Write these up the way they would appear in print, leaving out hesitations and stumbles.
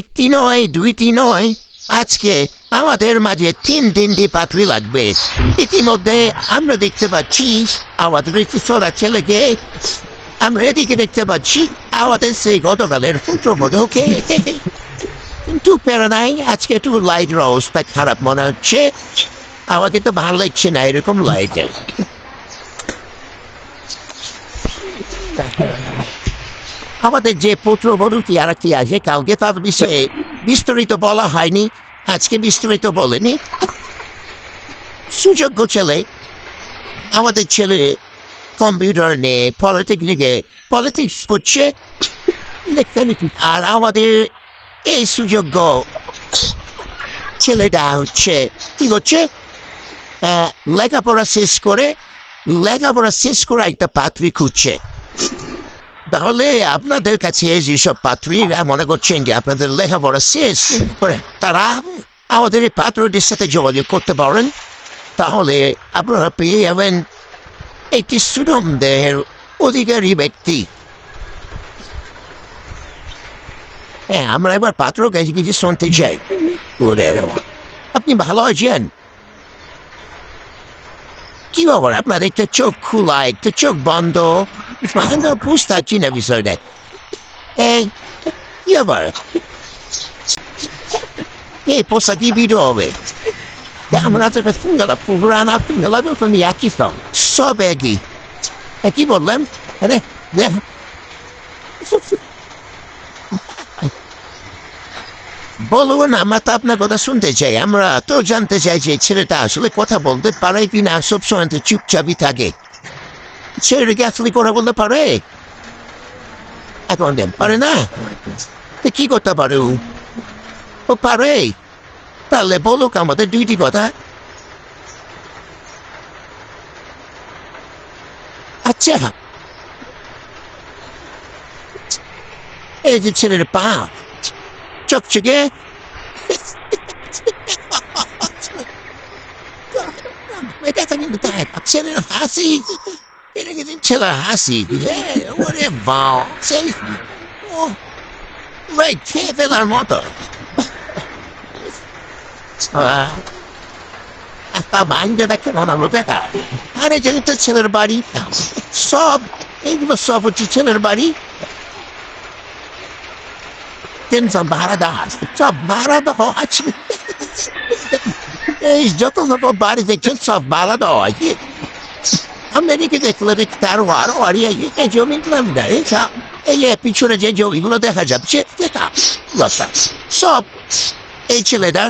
একটি নয়, দুইটি নয়, আজকে আমাদের মাঝে তিনটি পাত্রী লাগবে। ইতিমধ্যে আমরা দেখতে পাচ্ছি আমাদের একটি ছোড়া ছেলেকে, আমরা এদিকে দেখতে পাচ্ছি আমাদের সেই গতকালের পুত্রবধূকে। কিন্তু প্যারা নাই, আজকে একটু লাইট অবস্থা খারাপ মনে হচ্ছে। আমাকে তো ভালো লাগছে না এরকম লাইটের। আমাদের যে পুত্রবধূটি আর কি আছে, কালকে তার বিষয়ে বিস্তারিত বলা হয়নি, আজকে বিস্তারিত বলেনি। সুযোগ্য ছেলে, আমাদের ছেলে কম্পিউটার নিয়ে পলিটিক্স করছে, আর আমাদের এই সুযোগ্য ছেলেটা হচ্ছে কি করছে, লেখাপড়া শেষ করে একটা পাত্রী খুঁজছে। তাহলে আপনাদের কাছে যেসব পাত্রীরা মনে করছেন যে আপনাদের লেখাপড়া শেষ করে, তারা আমাদের এই পাত্রদের সাথে যোগাযোগ করতে পারেন। তাহলে আপনারা পেয়ে যাবেন একটি সুনামদের অধিকারী ব্যক্তি। হ্যাঁ, আমরা এবার পাত্র কাছে কিছু শুনতে চাই। আপনি ভালো আছেন? কি ব্যাপার, আপনার একটা চোখ খোলা, একটা চোখ বন্ধ, বুঝতে পারছি না বিষয়টা। এই কি ব্যাপার, এই পোশাকি ভিডিও হবে? আমরা তো পুরানা তুমি একই সব একই। কি বললেন? বলুন, আমরা তো আপনার কথা শুনতে চাই। আমরা তো জানতে চাই যে ছেলেটা আসলে কথা বলতে পারে কিনা, সবসময় তো চুপচাপই থাকে। ছেলেটাকে আসলে কথা বলতে পারে? এখন পারে না, তো কি করতে পারে? ও পারে? তাহলে বলুক আমাদের দুইটি কথা। আচ্ছা, এই যে ছেলের পা চকচকে, এটা কিন্তু ছেলের হাসি, এটা কিন্তু ছেলের হাসি, ওরে বাও, সেই খেয়ে ফেলার মতো। একটা বাইরে দেখে বানাবো দেখা। আরে জানি তো ছেলের বাড়ি, সব এইগুলো সব হচ্ছে ছেলের বাড়ি। সব ভাড়া দেওয়া আছে, সব ভাড়া দেওয়া আছে। এই যত বাড়ি দেখছেন সব ভাড়া দেওয়া আছে। আমেরিকা দেখলে দেখতে আরো হারিয়ে এই জমি দেয়, এই পিছনে যে জমিগুলো দেখা যাচ্ছে সব এই ছেলেটা।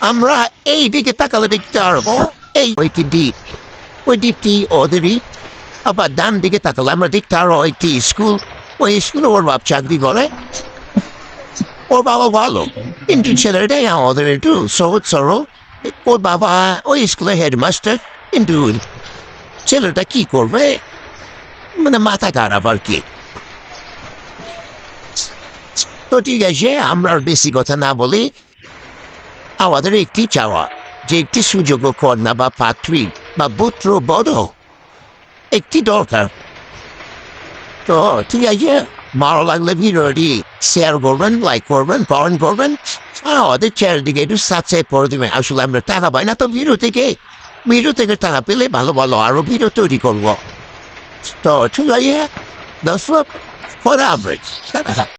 আমরা এই দিকে তাকালে দেখতে পারবো এই ওইটি দ্বীপ, ওই দ্বীপটি ওদেরই। আবার ডান দিকে তাকালে আমরা দেখতে পারবো একটি স্কুল, ওই স্কুলে ওর বাপ চাকরি করে, ওর বাবা ভালো। কিন্তু ছেলেটাই আমাদের একটু সহজ সরল। ওর বাবা ওই স্কুলে হেডমাস্টার, কিন্তু ছেলেটা কি করবে, মানে মাথা খারাপ আর কি। তো ঠিক আছে, আমরা আর বেশি কথা না বলি, আমাদের একটি চাওয়া যে একটি সুযোগ্য কন্যা বা পাত্রী বা পুত্র বধূ একটি দরকার। তো ঠিক আছে, ভালো লাগলে ভিডিওটি শেয়ার করবেন, লাইক করবেন, কমেন্ট করবেন, আমাদের চ্যানেলটিকে একটু সাবস্ক্রাইব করে দেবেন। আসলে আমরা টাকা পাই না তো ভিডিও থেকে টাকা পেলে ভালো ভালো আরো ভিডিও তৈরি করবো। তো ঠিক আছে দর্শক, খোদা হাফেজ।